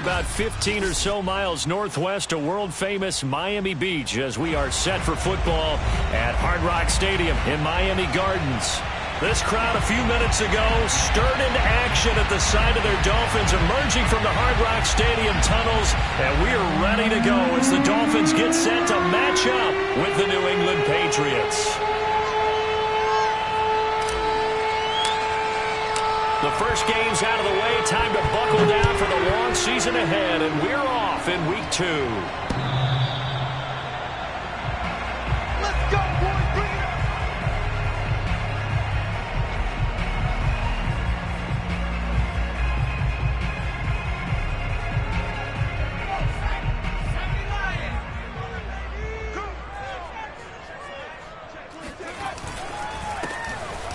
about 15 or so miles northwest of world-famous Miami Beach as we are set for football at Hard Rock Stadium in Miami Gardens. This crowd a few minutes ago stirred into action at the side of their Dolphins emerging from the Hard Rock Stadium tunnels, and we are ready to go as the Dolphins get set to match up with the New England Patriots. The first game's out of the way. Time to buckle down for the long season ahead, and we're off in week 2. Let's go, boys. Bring it up.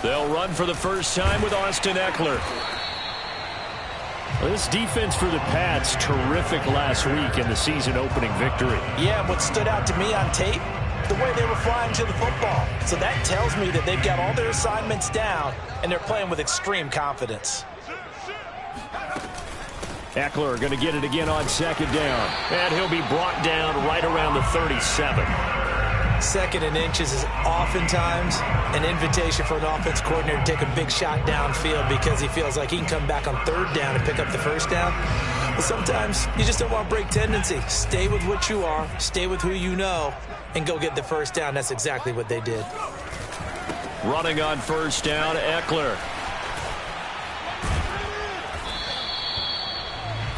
They'll run for the first time with Austin Eckler. This defense for the Pats, terrific last week in the season-opening victory. Yeah, what stood out to me on tape, the way they were flying to the football. So that tells me that they've got all their assignments down, and they're playing with extreme confidence. Eckler going to get it again on second down. And he'll be brought down right around the 37. Second and inches is oftentimes an invitation for an offense coordinator to take a big shot downfield because he feels like he can come back on third down and pick up the first down. But sometimes you just don't want to break tendency. Stay with what you are, stay with who you know, and go get the first down. That's exactly what they did. Running on first down, Eckler.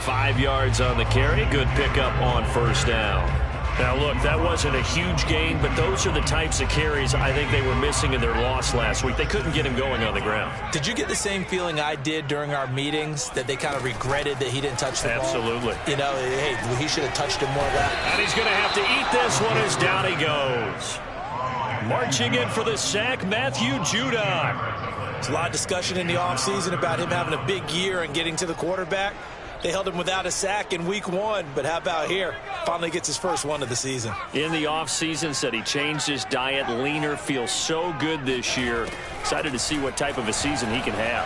5 yards on the carry. Good pickup on first down. Now, look, that wasn't a huge gain, but those are the types of carries I think they were missing in their loss last week. They couldn't get him going on the ground. Did you get the same feeling I did during our meetings, that they kind of regretted that he didn't touch the ball? Absolutely. You know, hey, he should have touched it more of that. And he's going to have to eat this one as down he goes. Marching in for the sack, Matthew Judon. There's a lot of discussion in the offseason about him having a big year and getting to the quarterback. They held him without a sack in week 1, but how about here? Finally gets his first one of the season. In the offseason, said he changed his diet, leaner, feels so good this year. Excited to see what type of a season he can have.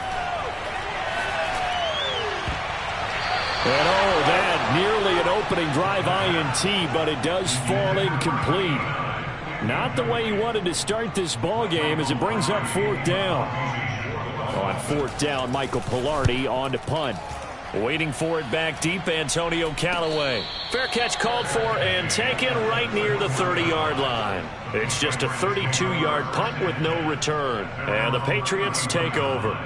And oh, that nearly an opening drive INT, but it does fall incomplete. Not the way he wanted to start this ball game as it brings up fourth down. On fourth down, Michael Pilardi on to punt. Waiting for it back deep, Antonio Callaway. Fair catch called for and taken right near the 30-yard line. It's just a 32-yard punt with no return. And the Patriots take over.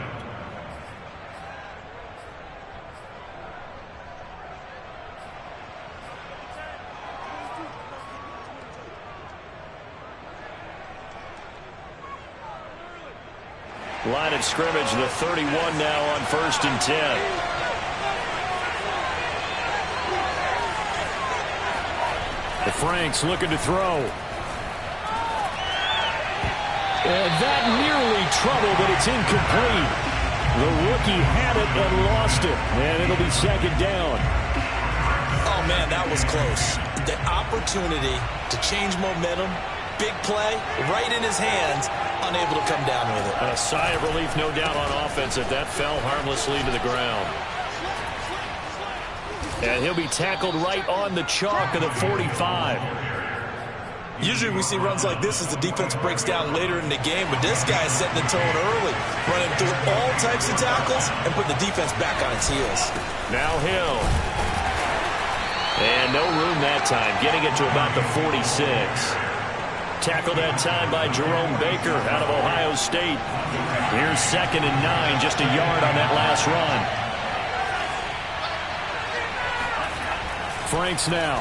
Line of scrimmage, the 31 now on 1st and 10. The Franks looking to throw. And that nearly trouble, but it's incomplete. The rookie had it and lost it. And it'll be second down. Oh, man, that was close. The opportunity to change momentum, big play, right in his hands, unable to come down with it. A sigh of relief, no doubt, on offense if that fell harmlessly to the ground. And he'll be tackled right on the chalk of the 45. Usually we see runs like this as the defense breaks down later in the game, but this guy is setting the tone early, running through all types of tackles and putting the defense back on its heels. Now Hill. And no room that time, getting it to about the 46. Tackled that time by Jerome Baker out of Ohio State. Here's 2nd and 9, just a yard on that last run. Franks now.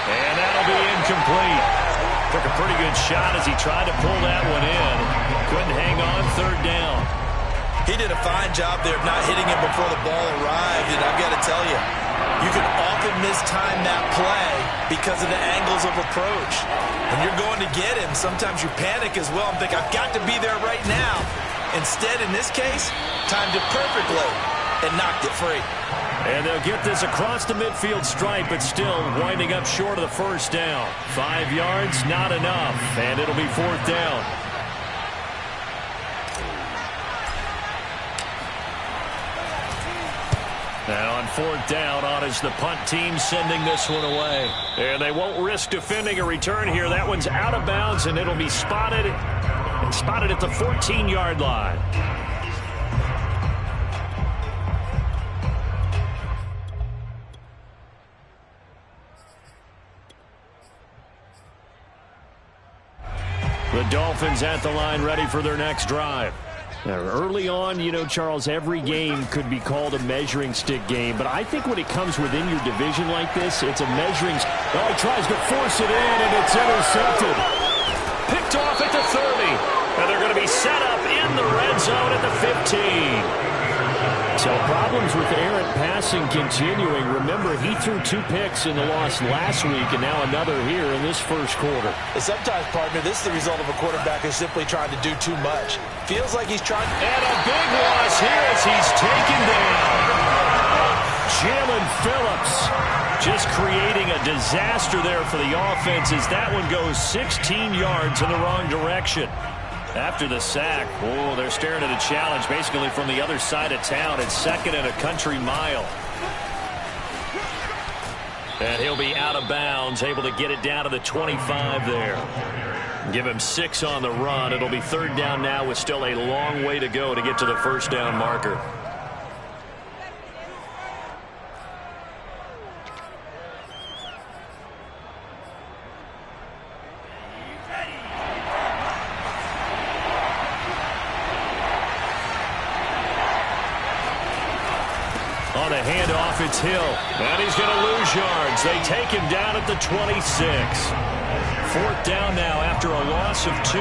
And that'll be incomplete. Took a pretty good shot as he tried to pull that one in. Couldn't hang on, 3rd down. He did a fine job there of not hitting him before the ball arrived, and I've got to tell you, you can often mistime that play because of the angles of approach. When you're going to get him, sometimes you panic as well and think, I've got to be there right now. Instead, in this case, timed it perfectly and knocked it free. And they'll get this across the midfield stripe, but still winding up short of the first down. 5 yards, not enough, and it'll be 4th down. Now on fourth down, on is the punt team sending this one away. And they won't risk defending a return here. That one's out of bounds, and it'll be spotted at the 14-yard line. The Dolphins at the line, ready for their next drive. Now, early on, you know, Charles, every game could be called a measuring stick game, but I think when it comes within your division like this, it's a measuring stick. Oh, he tries to force it in, and it's intercepted. Picked off at the 30, and they're going to be set up in the red zone at the 15. So problems with errant passing continuing. Remember, he threw 2 picks in the loss last week, and now another here in this first quarter. And sometimes, partner, this is the result of a quarterback who's simply trying to do too much. Feels like he's trying. And a big loss here as he's taken down. Jalen Phillips just creating a disaster there for the offense as that one goes 16 yards in the wrong direction. After the sack, oh, they're staring at a challenge basically from the other side of town. It's second and a country mile. And he'll be out of bounds, able to get it down to the 25 there. Give him 6 on the run. It'll be third down now with still a long way to go to get to the first down marker. On the handoff, it's Hill. And he's going to lose yards. They take him down at the 26. Fourth down now after a loss of 2.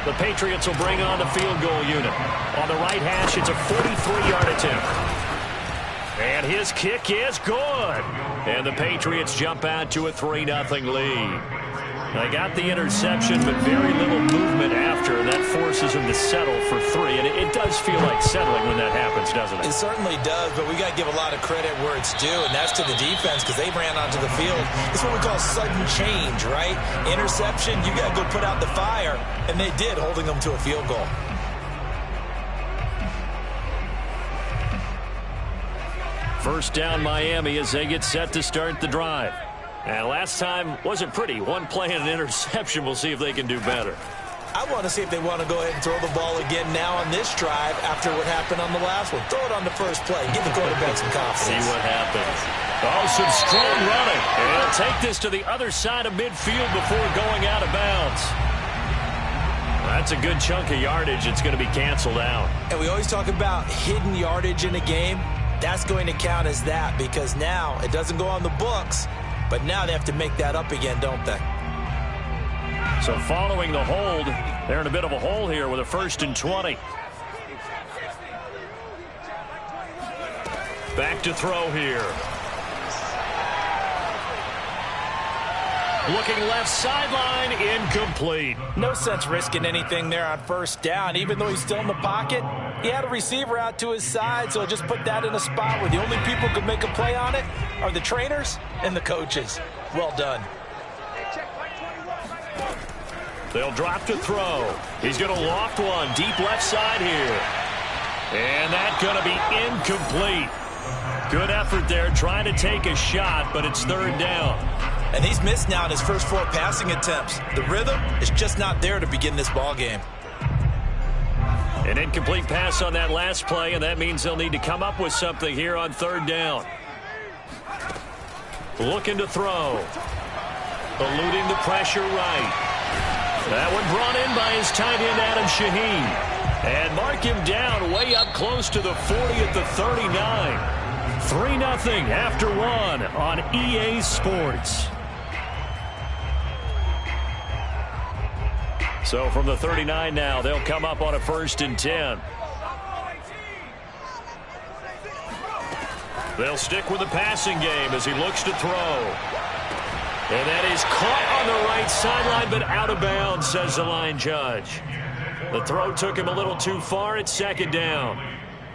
The Patriots will bring on the field goal unit. On the right hash, it's a 43-yard attempt. And his kick is good. And the Patriots jump out to a 3-0 lead. They got the interception, but very little movement after. That forces him to settle for 3. And it does feel like settling when that happens, doesn't it? It certainly does, but we got to give a lot of credit where it's due, and that's to the defense because they ran onto the field. It's what we call sudden change, right? Interception, you got to go put out the fire, and they did, holding them to a field goal. First down Miami as they get set to start the drive. And last time wasn't pretty. One play and an interception. We'll see if they can do better. I want to see if they want to go ahead and throw the ball again now on this drive after what happened on the last one. Throw it on the first play. Give the quarterback some confidence. See what happens. Oh, some strong running. And he'll take this to the other side of midfield before going out of bounds. That's a good chunk of yardage. It's going to be canceled out. And we always talk about hidden yardage in a game. That's going to count as that because now it doesn't go on the books. But now they have to make that up again, don't they? So following the hold, they're in a bit of a hole here with a 1st and 20. Back to throw here. Looking left sideline, incomplete. No sense risking anything there on first down. Even though he's still in the pocket, he had a receiver out to his side, so just put that in a spot where the only people who can make a play on it are the trainers and the coaches. Well done. They'll drop to throw. He's going to loft one deep left side here. And that's going to be incomplete. Good effort there trying to take a shot, but it's third down. And he's missed now in his first 4 passing attempts. The rhythm is just not there to begin this ball game. An incomplete pass on that last play, and that means they'll need to come up with something here on third down. Looking to throw. Eluding the pressure right. That one brought in by his tight end, Adam Shaheen. And mark him down way up close to the 40 at the 39. 3-0 after 1 on EA Sports. So from the 39 now, they'll come up on a 1st and 10. They'll stick with the passing game as he looks to throw. And that is caught on the right sideline, but out of bounds, says the line judge. The throw took him a little too far. It's 2nd down.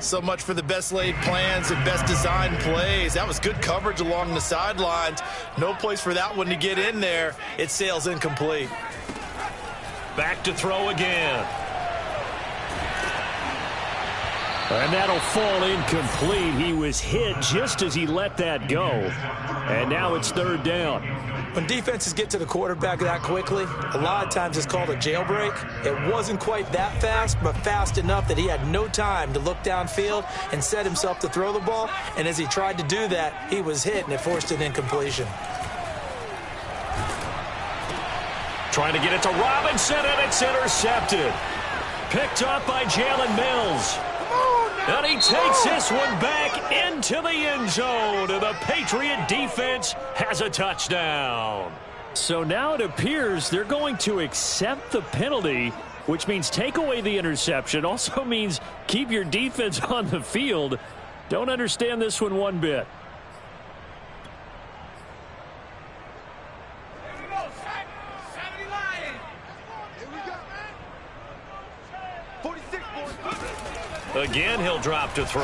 So much for the best laid plans and best designed plays. That was good coverage along the sidelines. No place for that one to get in there. It sails incomplete. Back to throw again. And that'll fall incomplete. He was hit just as he let that go. And now it's third down. When defenses get to the quarterback that quickly, a lot of times it's called a jailbreak. It wasn't quite that fast, but fast enough that he had no time to look downfield and set himself to throw the ball. And as he tried to do that, he was hit, and it forced an incompletion. Trying to get it to Robinson, and it's intercepted. Picked up by Jalen Mills. And he takes this one back into the end zone. And the Patriot defense has a touchdown. So now it appears they're going to accept the penalty, which means take away the interception. Also means keep your defense on the field. Don't understand this one bit. Again, he'll drop to throw.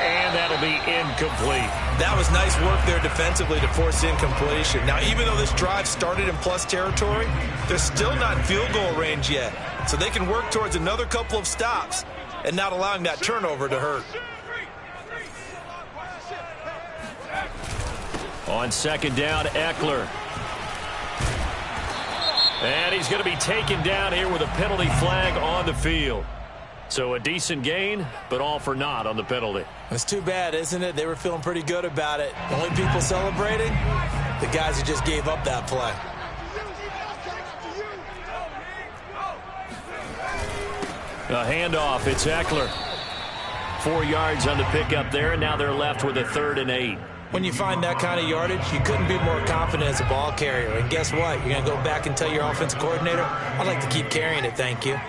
And that'll be incomplete. That was nice work there defensively to force incompletion. Now, even though this drive started in plus territory, they're still not in field goal range yet. So they can work towards another couple of stops and not allowing that turnover to hurt. On second down, Eckler. And he's going to be taken down here with a penalty flag on the field. So a decent gain, but all for naught on the penalty. It's too bad, isn't it? They were feeling pretty good about it. The only people celebrating, the guys who just gave up that play. A handoff, it's Eckler. 4 yards on the pickup there, and now they're left with a 3rd and 8. When you find that kind of yardage, you couldn't be more confident as a ball carrier. And guess what? You're going to go back and tell your offensive coordinator, I'd like to keep carrying it, thank you.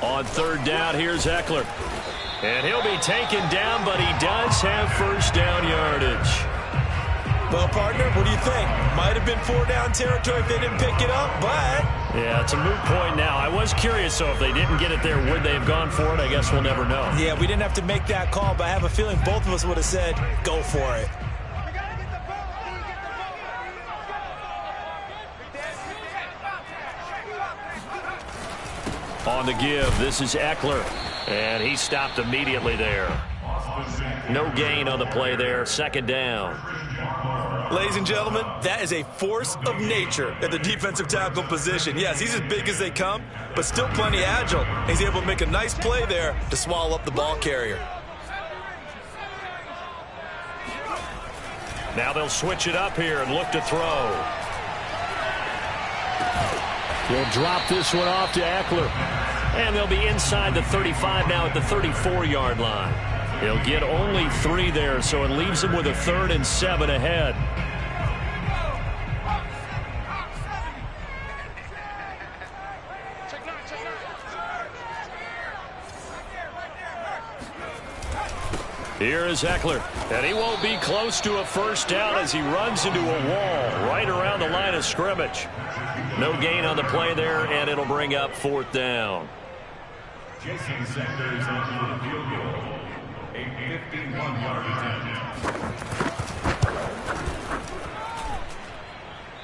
On 3rd down, here's Eckler. And he'll be taken down, but he does have first down yardage. Well, partner, what do you think? Might have been 4-down territory if they didn't pick it up, but... Yeah, it's a moot point now. I was curious, so if they didn't get it there, would they have gone for it? I guess we'll never know. Yeah, we didn't have to make that call, but I have a feeling both of us would have said, go for it. On the give, this is Eckler. And he stopped immediately there. No gain on the play there. 2nd down. Ladies and gentlemen, that is a force of nature at the defensive tackle position. Yes, he's as big as they come, but still plenty agile. He's able to make a nice play there to swallow up the ball carrier. Now they'll switch it up here and look to throw. He'll drop this one off to Eckler. And they'll be inside the 35 now at the 34-yard line. He'll get only 3 there, so it leaves him with a 3rd and 7 ahead. Here is Eckler, and he won't be close to a first down as he runs into a wall right around the line of scrimmage. No gain on the play there, and it'll bring up 4th down. Jason Sanders on for the field goal. A 51-yard attempt.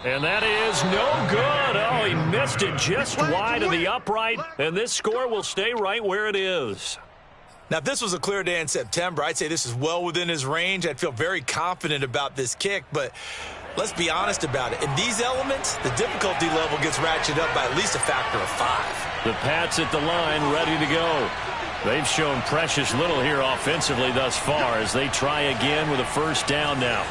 And that is no good. Oh, he missed it just wide of the upright, and this score will stay right where it is. Now, if this was a clear day in September, I'd say this is well within his range. I'd feel very confident about this kick, but let's be honest about it. In these elements, the difficulty level gets ratcheted up by at least a factor of 5. The Pats at the line, ready to go. They've shown precious little here offensively thus far as they try again with a first down now.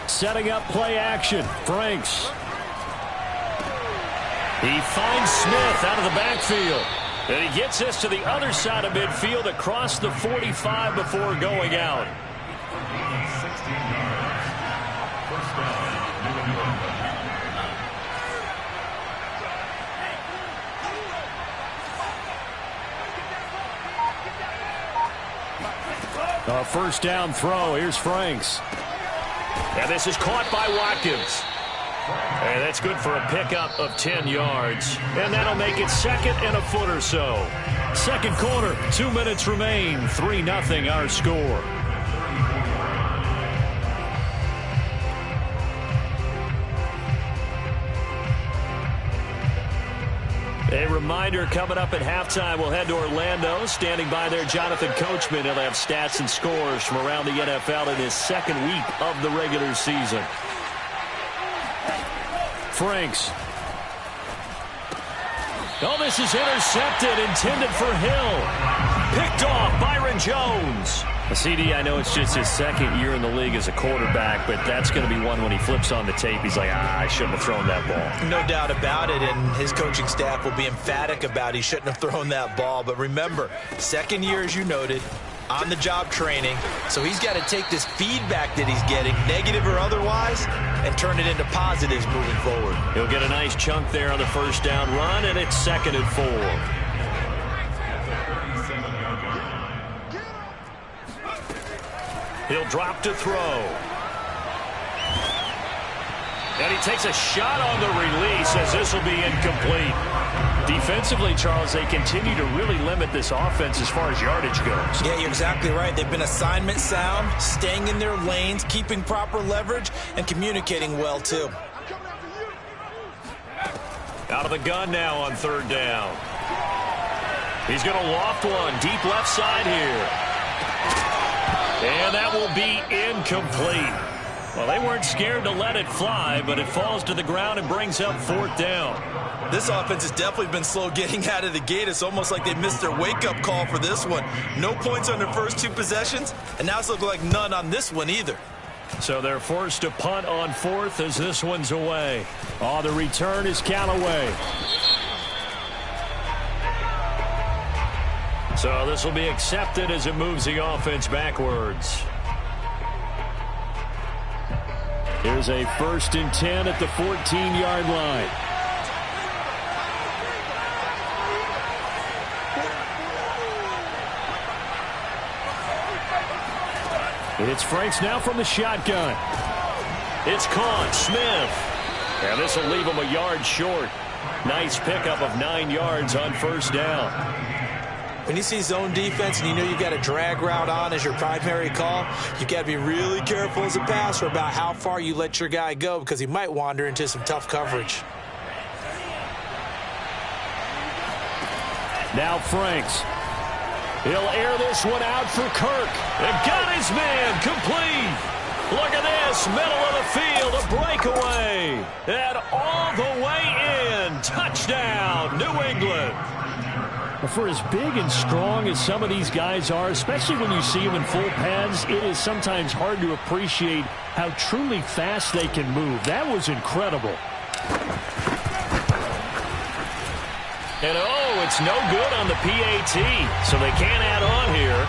Setting up play action. Franks. He finds Smith out of the backfield. And he gets this to the other side of midfield across the 45 before going out. 16 yards. First down, New England. A first down throw. Here's Franks. And this is caught by Watkins. And that's good for a pickup of 10 yards. And that'll make it 2nd and a foot or so. Second quarter, 2 minutes remain. 3-0 our score. A reminder, coming up at halftime, we'll head to Orlando. Standing by there, Jonathan Coachman. He'll have stats and scores from around the NFL in his second week of the regular season. Franks. Oh, this is intercepted, intended for Hill. Picked off, Byron Jones. CD, I know it's just his second year in the league as a quarterback, but that's going to be one when he flips on the tape. He's like, I shouldn't have thrown that ball. No doubt about it, and his coaching staff will be emphatic about he shouldn't have thrown that ball. But remember, second year, as you noted, on-the-job training, so he's got to take this feedback that he's getting, negative or otherwise, and turn it into positives moving forward. He'll get a nice chunk there on the first down run, and it's 2nd and 4. He'll drop to throw. And he takes a shot on the release as this will be incomplete. Defensively, Charles, they continue to really limit this offense as far as yardage goes. Yeah, you're exactly right. They've been assignment sound, staying in their lanes, keeping proper leverage, and communicating well, too. Out of the gun now on 3rd down. He's going to loft one deep left side here. And that will be incomplete. Well, they weren't scared to let it fly, but it falls to the ground and brings up 4th down. This offense has definitely been slow getting out of the gate. It's almost like they missed their wake-up call for this one. No points on their first 2 possessions, and now it's looking like none on this one either. So they're forced to punt on 4th as this one's away. Oh, the return is Callaway. So this will be accepted as it moves the offense backwards. Here's a 1st and 10 at the 14-yard line. It's Franks now from the shotgun. It's caught. Smith. And this will leave him a yard short. Nice pickup of 9 yards on 1st down. When you see zone defense and you know you've got a drag route on as your primary call, you've got to be really careful as a passer about how far you let your guy go because he might wander into some tough coverage. Now Franks. He'll air this one out for Kirk. And got his man complete. Look at this, middle of the field, a breakaway. And all the way in. Touchdown, New England. For as big and strong as some of these guys are, especially when you see them in full pads, it is sometimes hard to appreciate how truly fast they can move. That was incredible. And oh, it's no good on the PAT, so they can't add on here.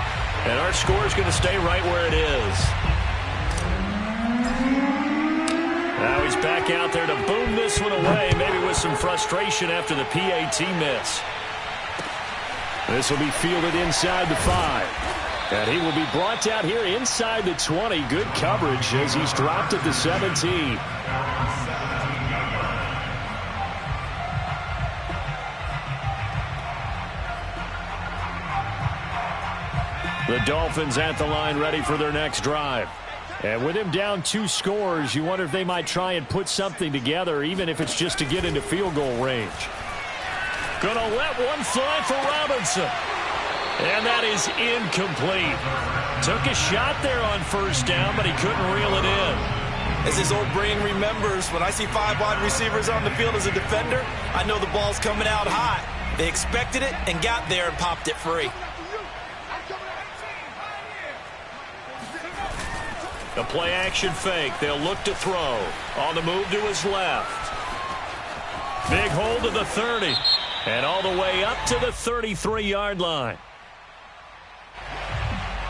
And our score is going to stay right where it is. Now he's back out there to boom this one away, maybe with some frustration after the PAT miss. This will be fielded inside the 5. And he will be brought down here inside the 20. Good coverage as he's dropped at the 17. The Dolphins at the line ready for their next drive. And with him down 2 scores, you wonder if they might try and put something together, even if it's just to get into field goal range. Gonna let one fly for Robinson. And that is incomplete. Took a shot there on 1st down, but he couldn't reel it in. As his old brain remembers, when I see 5 wide receivers on the field as a defender, I know the ball's coming out high. They expected it and got there and popped it free. The play action fake. They'll look to throw. On the move to his left. Big hold to the 30. And all the way up to the 33-yard line.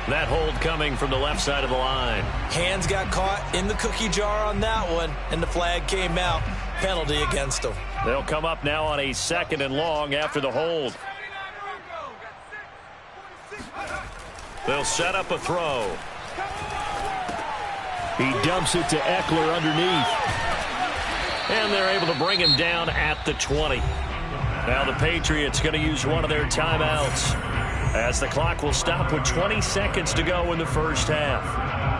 That hold coming from the left side of the line. Hands got caught in the cookie jar on that one, and the flag came out. Penalty against them. They'll come up now on a 2nd and long after the hold. They'll set up a throw. He dumps it to Eckler underneath. And they're able to bring him down at the 20. Now the Patriots going to use one of their timeouts as the clock will stop with 20 seconds to go in the first half.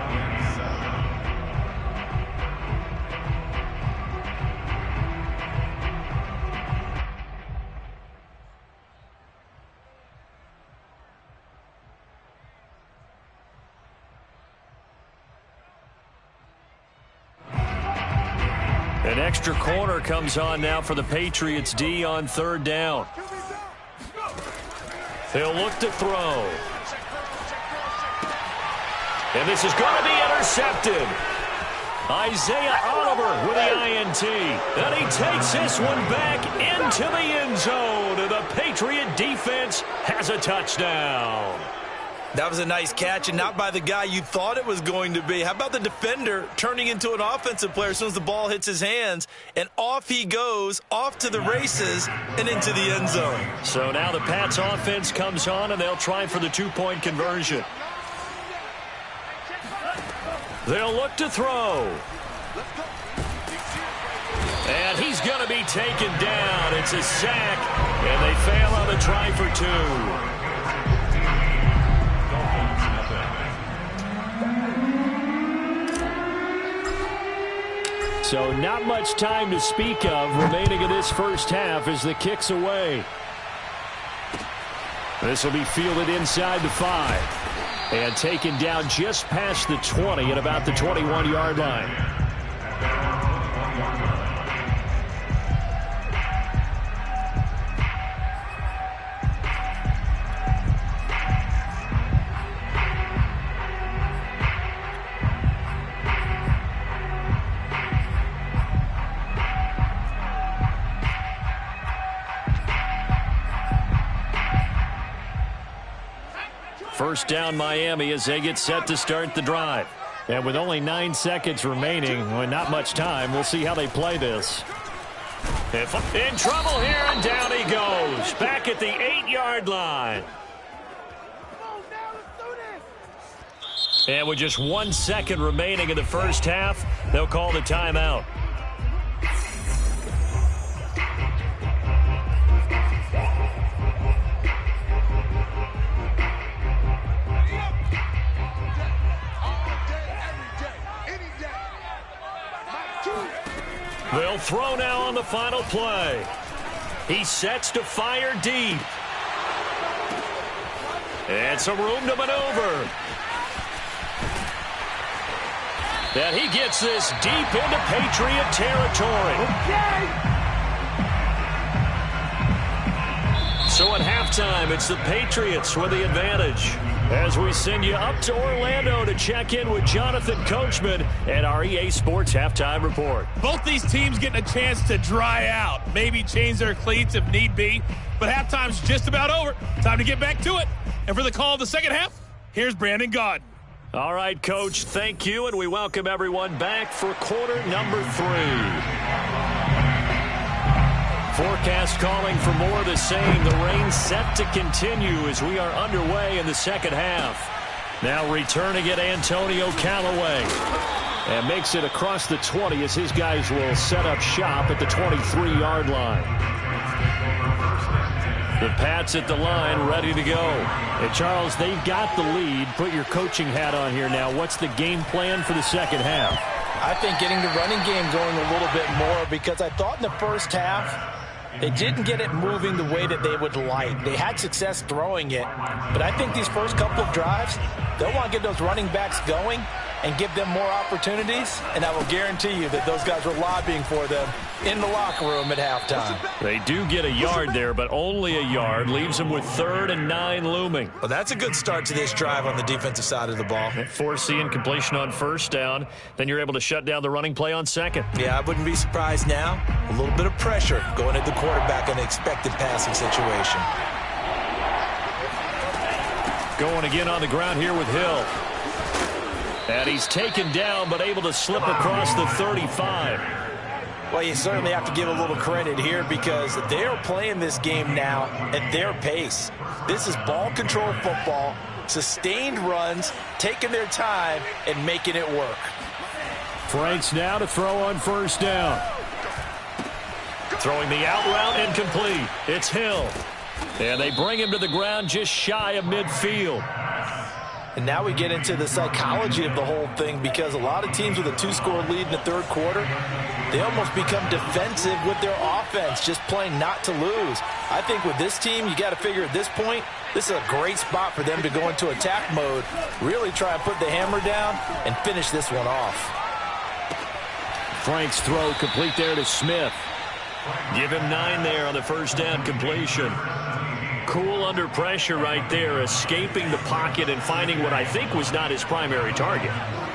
An extra corner comes on now for the Patriots D on third down. They'll look to throw. And this is going to be intercepted. Isaiah Oliver with the INT. And he takes this one back into the end zone. And the Patriot defense has a touchdown. That was a nice catch, and not by the guy you thought it was going to be. How about the defender turning into an offensive player as soon as the ball hits his hands, and off he goes, off to the races, and into the end zone. So now the Pats offense comes on, and they'll try for the two-point conversion. They'll look to throw. And he's going to be taken down. It's a sack, and they fail on the try for two. So not much time to speak of remaining in this first half as the kick's away. This will be fielded inside the 5 and taken down just past the 20 at about the 21-yard line. First down Miami as they get set to start the drive. And with only 9 seconds remaining, and not much time, we'll see how they play this. In trouble here, and down he goes. Back at the 8-yard line. And with just 1 second remaining in the first half, they'll call the timeout. They'll throw now on the final play. He sets to fire deep. And some room to maneuver. And he gets this deep into Patriot territory. So at halftime, it's the Patriots with the advantage. As we send you up to Orlando to check in with Jonathan Coachman at our EA Sports Halftime Report. Both these teams getting a chance to dry out, maybe change their cleats if need be, but halftime's just about over. Time to get back to it. And for the call of the second half, here's Brandon Gaudin. All right, Coach, thank you, and we welcome everyone back for quarter number 3. Forecast calling for more of the same. The rain set to continue as we are underway in the second half. Now returning it, Antonio Callaway. And makes it across the 20 as his guys will set up shop at the 23-yard line. The Pats at the line, ready to go. And Charles, they've got the lead. Put your coaching hat on here now. What's the game plan for the second half? I think getting the running game going a little bit more, because I thought in the first half they didn't get it moving the way that they would like. They had success throwing it, but I think these first couple of drives, they'll want to get those running backs going and give them more opportunities, and I will guarantee you that those guys were lobbying for them in the locker room at halftime. They do get a yard there, but only a yard. Leaves them with 3rd and 9 looming. Well, that's a good start to this drive on the defensive side of the ball. Force the incompletion on first down. Then you're able to shut down the running play on second. Yeah, I wouldn't be surprised now. A little bit of pressure going at the quarterback in an expected passing situation. Going again on the ground here with Hill. And he's taken down, but able to slip across the 35. Well, you certainly have to give a little credit here, because they are playing this game now at their pace. This is ball control football, sustained runs, taking their time, and making it work. Franks now to throw on first down. Throwing the out route incomplete. It's Hill. And they bring him to the ground just shy of midfield. And now we get into the psychology of the whole thing, because a lot of teams with a 2-score lead in the third quarter, they almost become defensive with their offense, just playing not to lose. I think with this team, you got to figure at this point, this is a great spot for them to go into attack mode, really try and put the hammer down and finish this one off. Frank's throw complete there to Smith. Give him 9 there on the first down completion. Cool under pressure right there, escaping the pocket and finding what I think was not his primary target.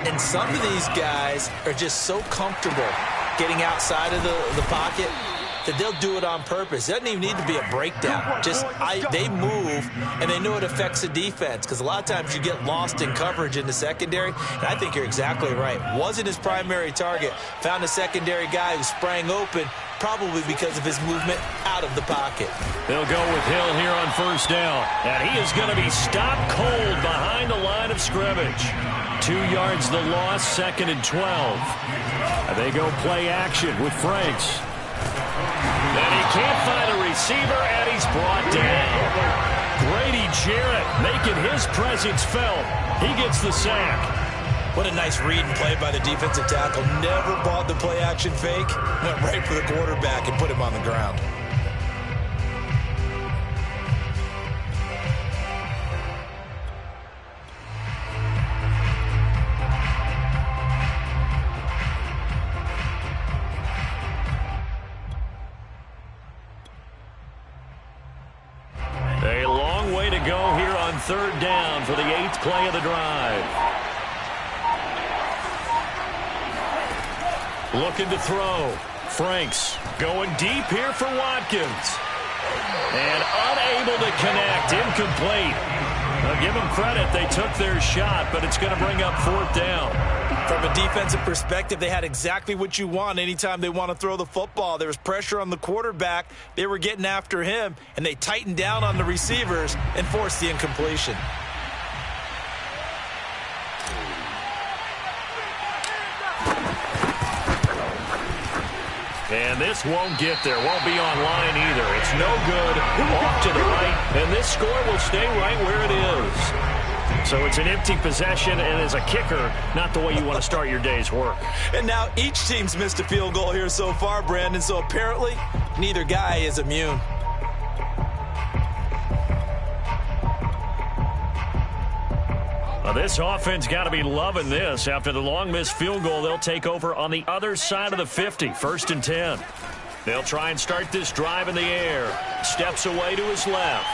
And some of these guys are just so comfortable getting outside of the pocket that they'll do it on purpose. It doesn't even need to be a breakdown. They move, and they know it affects the defense, because a lot of times you get lost in coverage in the secondary, and I think you're exactly right. Wasn't his primary target. Found a secondary guy who sprang open, probably because of his movement out of the pocket. They'll go with Hill here on first down, and he is going to be stopped cold behind the line of scrimmage. 2 yards the loss, 2nd and 12. And they go play action with Franks. And he can't find a receiver, and he's brought down. Grady Jarrett making his presence felt. He gets the sack. What a nice read and play by the defensive tackle. Never bought the play-action fake. Went right for the quarterback and put him on the ground. A long way to go here on third down for the 8th play of the drive. Looking to throw. Franks going deep here for Watkins. And unable to connect. Incomplete. Now give them credit. They took their shot, but it's going to bring up 4th down. From a defensive perspective, they had exactly what you want anytime they want to throw the football. There was pressure on the quarterback. They were getting after him, and they tightened down on the receivers and forced the incompletion. And this won't get there. Won't be online either. It's no good. Off to the right. And this score will stay right where it is. So it's an empty possession, and as a kicker, not the way you want to start your day's work. And now each team's missed a field goal here so far, Brandon. So apparently, neither guy is immune. Well, this offense got to be loving this. After the long missed field goal, they'll take over on the other side of the 50, 1st and 10. They'll try and start this drive in the air. Steps away to his left.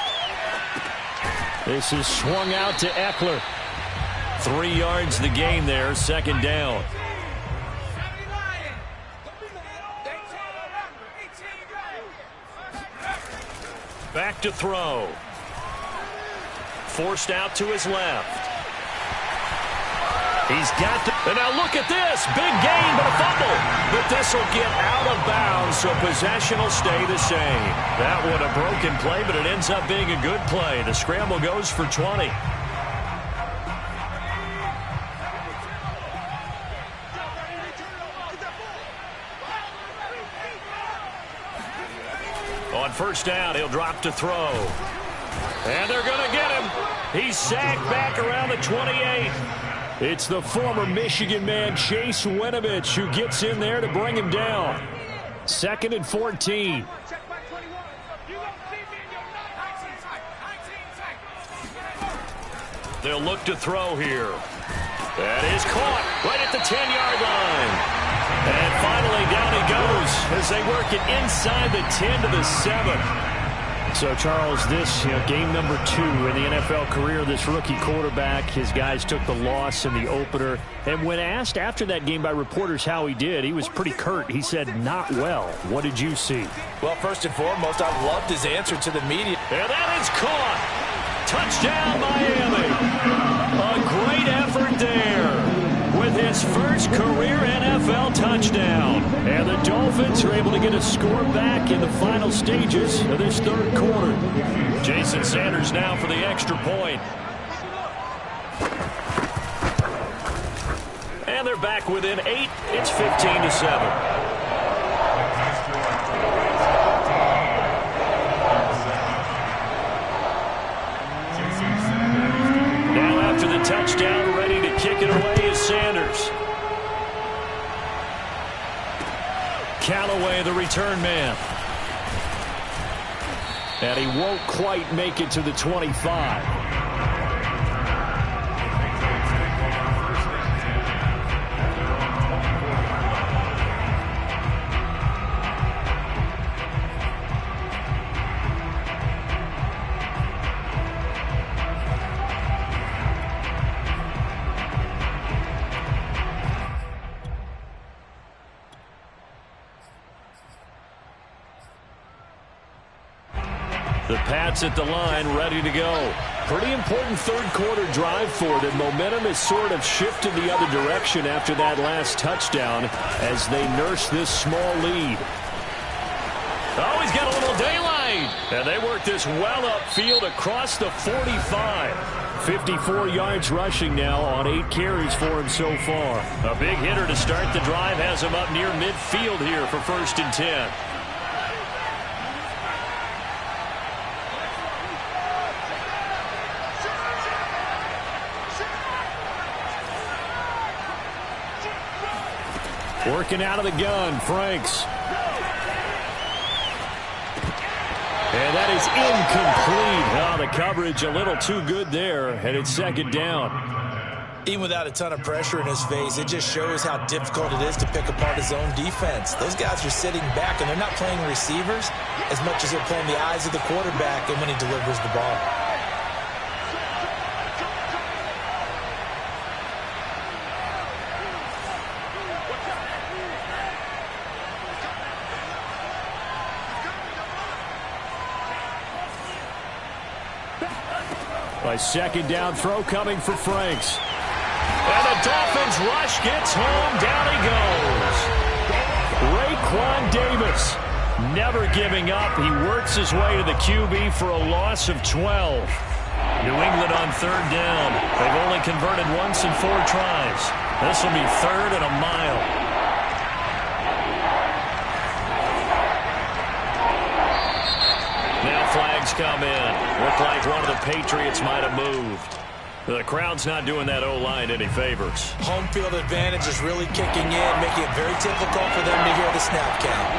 This is swung out to Eckler. 3 yards the gain there, 2nd down. Back to throw. Forced out to his left. He's got to, and now look at this. Big gain, but a fumble. But this will get out of bounds, so possession will stay the same. That one a broken play, but it ends up being a good play. The scramble goes for 20. On first down, he'll drop to throw. And they're going to get him. He's sacked back around the 28. It's the former Michigan man, Chase Winovich, who gets in there to bring him down. 2nd and 14. They'll look to throw here. That is caught right at the 10-yard line. And finally, down he goes as they work it inside the 10 to the 7. So, Charles, this game number 2 in the NFL career, this rookie quarterback, his guys took the loss in the opener. And when asked after that game by reporters how he did, he was pretty curt. He said, not well. What did you see? Well, first and foremost, I loved his answer to the media. And that is caught. Touchdown, Miami. A great effort there with his first career NFL touchdown. And the Dolphins are able to get a score back in the final stages of this third quarter. Jason Sanders now for the extra point. And they're back within 8. It's 15 to 7. it away is Sanders. Callaway, the return man. And he won't quite make it to the 25. The Pats at the line, ready to go. Pretty important third-quarter drive for them. Momentum has sort of shifted the other direction after that last touchdown as they nurse this small lead. Oh, he's got a little daylight. And they work this well upfield across the 45. 54 yards rushing now on 8 carries for him so far. A big hitter to start the drive has him up near midfield here for 1st and 10. Working out of the gun, Franks. And that is incomplete. Oh, the coverage a little too good there, and it's 2nd down. Even without a ton of pressure in his face, it just shows how difficult it is to pick apart his own defense. Those guys are sitting back, and they're not playing receivers as much as they're playing the eyes of the quarterback and when he delivers the ball. A 2nd down throw coming for Franks. And the Dolphins rush gets home. Down he goes. Raekwon Davis never giving up. He works his way to the QB for a loss of 12. New England on 3rd down. They've only converted once in 4 tries. This will be 3rd and a mile. Flags come in. Looked like one of the Patriots might have moved. The crowd's not doing that O-line any favors. Home field advantage is really kicking in, making it very difficult for them to hear the snap count.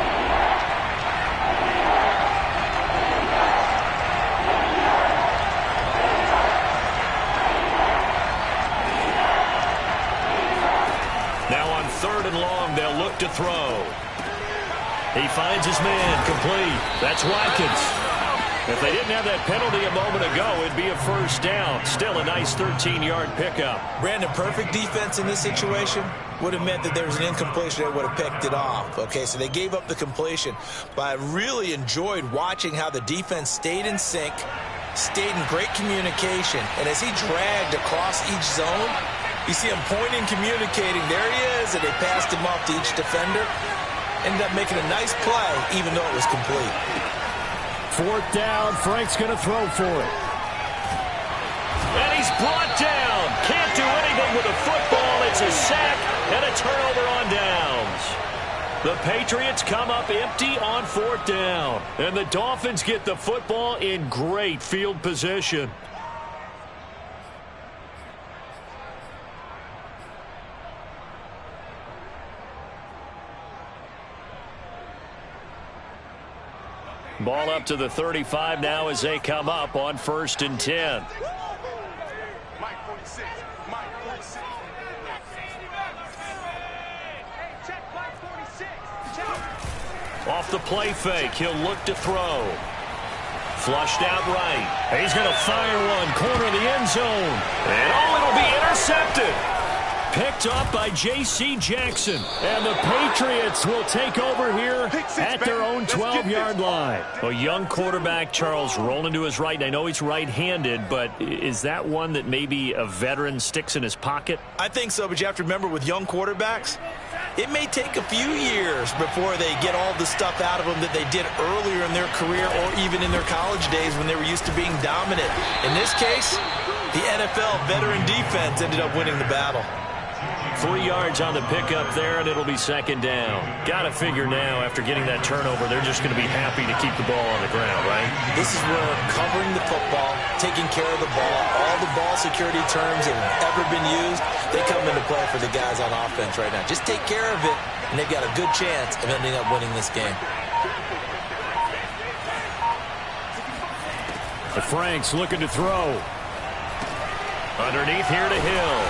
Now on 3rd and long, they'll look to throw. He finds his man complete. That's Watkins. If they didn't have that penalty a moment ago, it'd be a 1st down. Still a nice 13-yard pickup. Brandon, perfect defense in this situation would have meant that there was an incompletion that would have picked it off. Okay, so they gave up the completion. But I really enjoyed watching how the defense stayed in sync, stayed in great communication. And as he dragged across each zone, you see him pointing, communicating. There he is, and they passed him off to each defender. Ended up making a nice play, even though it was complete. 4th down, Frank's going to throw for it. And he's brought down. Can't do anything with the football. It's a sack and a turnover on downs. The Patriots come up empty on 4th down. And the Dolphins get the football in great field position. Ball up to the 35 now as they come up on 1st and 10. Off the play fake, he'll look to throw. Flushed out right. He's going to fire one, corner of the end zone. And it'll be intercepted. Picked up by J.C. Jackson. And the Patriots will take over here at their own 12-yard line. A young quarterback, Charles, rolling to his right. I know he's right-handed, but is that one that maybe a veteran sticks in his pocket? I think so, but you have to remember with young quarterbacks, it may take a few years before they get all the stuff out of them that they did earlier in their career or even in their college days when they were used to being dominant. In this case, the NFL veteran defense ended up winning the battle. 3 yards on the pickup there, and it'll be 2nd down. Got to figure now, after getting that turnover, they're just going to be happy to keep the ball on the ground, right? This is where covering the football, taking care of the ball, all the ball security terms that have ever been used, they come into play for the guys on offense right now. Just take care of it, and they've got a good chance of ending up winning this game. The Franks looking to throw. Underneath here to Hill.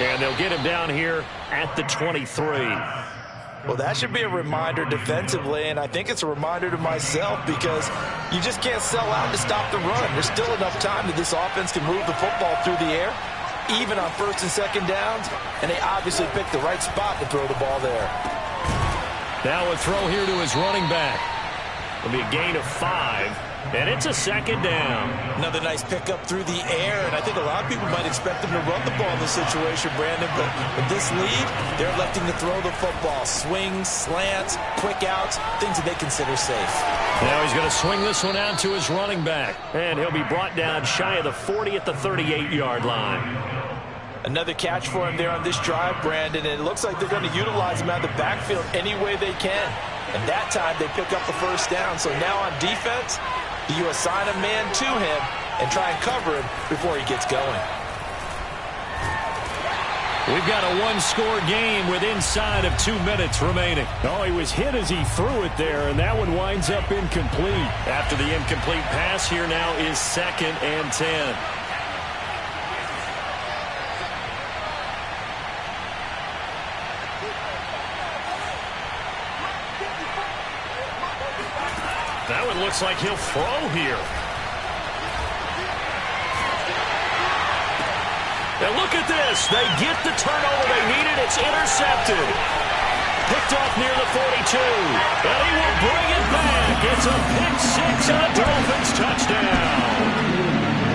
And they'll get him down here at the 23. Well, that should be a reminder defensively, and I think it's a reminder to myself because you just can't sell out to stop the run. There's still enough time that this offense can move the football through the air, even on first and second downs, and they obviously picked the right spot to throw the ball there. Now a throw here to his running back. It'll be a gain of 5. And it's a second down. Another nice pickup through the air, and I think a lot of people might expect them to run the ball in this situation, Brandon, but with this lead, they're electing to throw the football. Swings, slants, quick outs, things that they consider safe. Now he's going to swing this one out to his running back, and he'll be brought down shy of the 40 at the 38-yard line. Another catch for him there on this drive, Brandon, and it looks like they're going to utilize him out of the backfield any way they can. And that time they pick up the first down, so now on defense, you assign a man to him and try and cover him before he gets going. We've got a one-score game with inside of 2 minutes remaining. Oh, he was hit as he threw it there, and that one winds up incomplete. After the incomplete pass, here now is 2nd and 10. That one looks like he'll throw here. And look at this. They get the turnover they needed. It's intercepted. Picked off near the 42. And he will bring it back. It's a pick 6 and a Dolphins touchdown.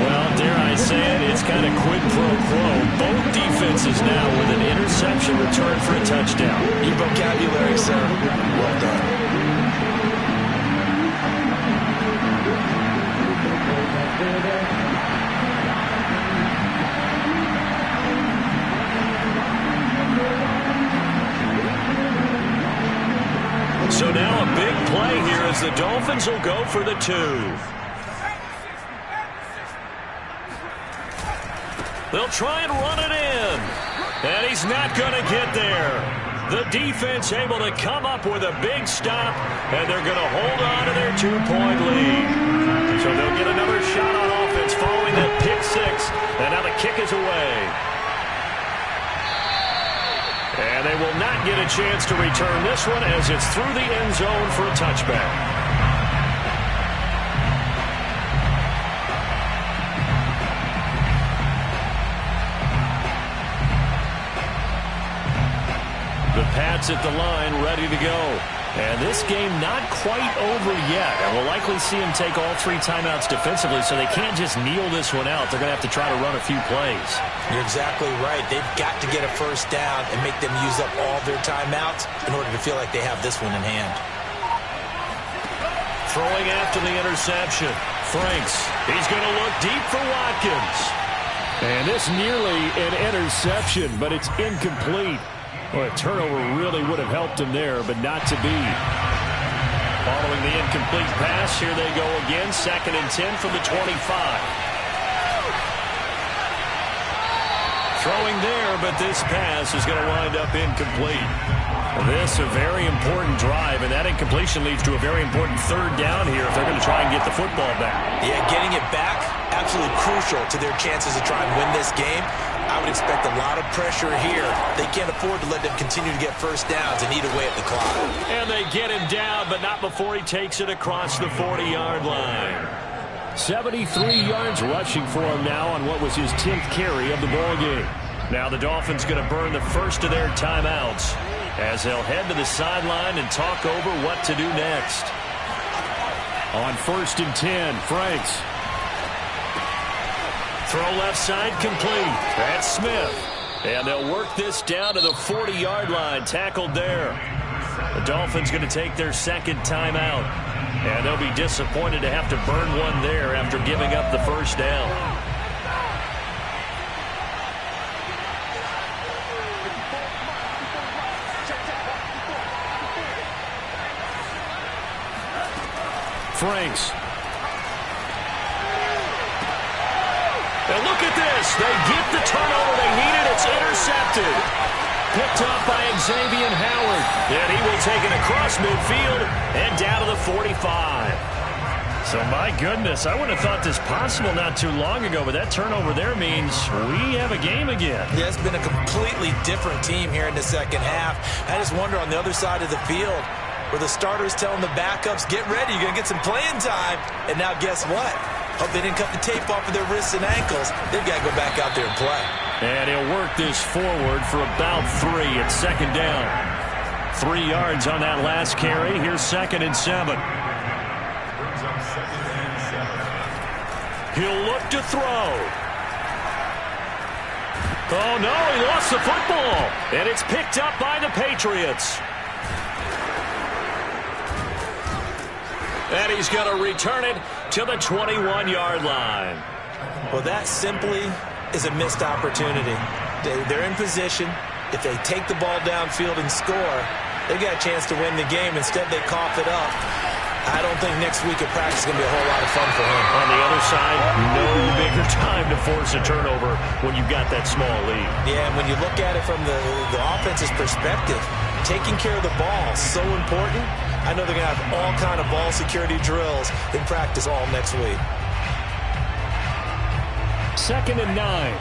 Well, dare I say it, it's kind of quid pro quo. Both defenses now with an interception return for a touchdown. Your vocabulary, sir. Well done. So now a big play here as the Dolphins will go for the 2. They'll try and run it in. And he's not going to get there. The defense able to come up with a big stop, and they're going to hold on to their 2-point lead. So they'll get another shot on offense following that pick 6. And now the kick is away. And they will not get a chance to return this one as it's through the end zone for a touchback. The Pats at the line ready to go. And this game not quite over yet. And we'll likely see him take all 3 timeouts defensively, so they can't just kneel this one out. They're going to have to try to run a few plays. You're exactly right. They've got to get a first down and make them use up all their timeouts in order to feel like they have this one in hand. Throwing after the interception. Franks. He's going to look deep for Watkins. And this nearly an interception, but it's incomplete. Well, a turnover really would have helped him there, but not to be. Following the incomplete pass, here they go again. 2nd and 10 from the 25. Throwing there, but this pass is going to wind up incomplete. This a very important drive, and that incompletion leads to a very important 3rd down here if they're going to try and get the football back. Yeah, getting it back, absolutely crucial to their chances to try and win this game. I would expect a lot of pressure here. They can't afford to let them continue to get first downs and eat away at the clock. And they get him down, but not before he takes it across the 40-yard line. 73 yards rushing for him now on what was his 10th carry of the ball game. Now the Dolphins going to burn the first of their timeouts as they'll head to the sideline and talk over what to do next. On 1st and 10, Franks. Throw left side complete. That's Smith. And they'll work this down to the 40-yard line. Tackled there. The Dolphins going to take their 2nd timeout. And they'll be disappointed to have to burn one there after giving up the first down. Franks. And look at this. They get the turnover they needed. It's intercepted. intercepted. Picked up by Xavier Howard. And he will take it across midfield and down to the 45. So, my goodness, I wouldn't have thought this possible not too long ago, but that turnover there means we have a game again. Yeah, it's been a completely different team here in the second half. I just wonder on the other side of the field where the starters telling the backups, get ready, you're going to get some playing time. And now guess what? Hope they didn't cut the tape off of their wrists and ankles. They've got to go back out there and play. And he'll work this forward for about 3 at second down. 3 yards on that last carry. Here's 2nd and 7. He'll look to throw. Oh, no, he lost the football. And it's picked up by the Patriots. And he's going to return it to the 21-yard line. Well, that simply is a missed opportunity. They're in position. If they take the ball downfield and score, they got a chance to win the game. Instead, they cough it up. I don't think next week at practice is going to be a whole lot of fun for him. On the other side, no bigger time to force a turnover when you've got that small lead. Yeah, and when you look at it from the offense's perspective, taking care of the ball is so important. I know they're going to have all kind of ball security drills in practice all next week. 2nd and 9.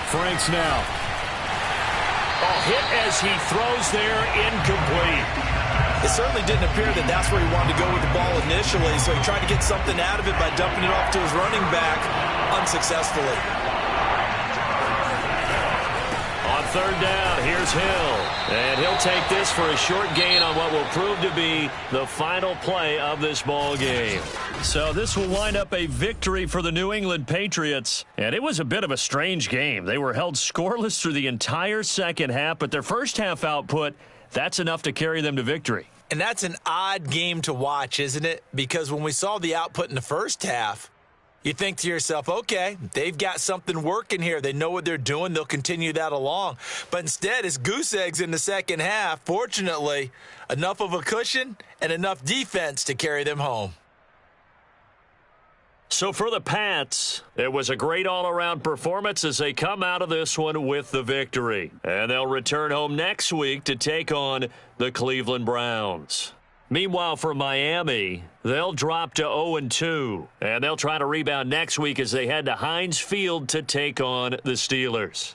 Franks now. A hit as he throws there, incomplete. It certainly didn't appear that that's where he wanted to go with the ball initially, so he tried to get something out of it by dumping it off to his running back unsuccessfully. On 3rd down, here's Hill. And he'll take this for a short gain on what will prove to be the final play of this ball game. So this will wind up a victory for the New England Patriots. And it was a bit of a strange game. They were held scoreless through the entire second half, but their first half output, that's enough to carry them to victory. And that's an odd game to watch, isn't it? Because when we saw the output in the first half, you think to yourself, okay, they've got something working here. They know what they're doing. They'll continue that along. But instead, it's goose eggs in the second half. Fortunately, enough of a cushion and enough defense to carry them home. So for the Pats, it was a great all-around performance as they come out of this one with the victory. And they'll return home next week to take on the Cleveland Browns. Meanwhile, for Miami, they'll drop to 0-2, and they'll try to rebound next week as they head to Heinz Field to take on the Steelers.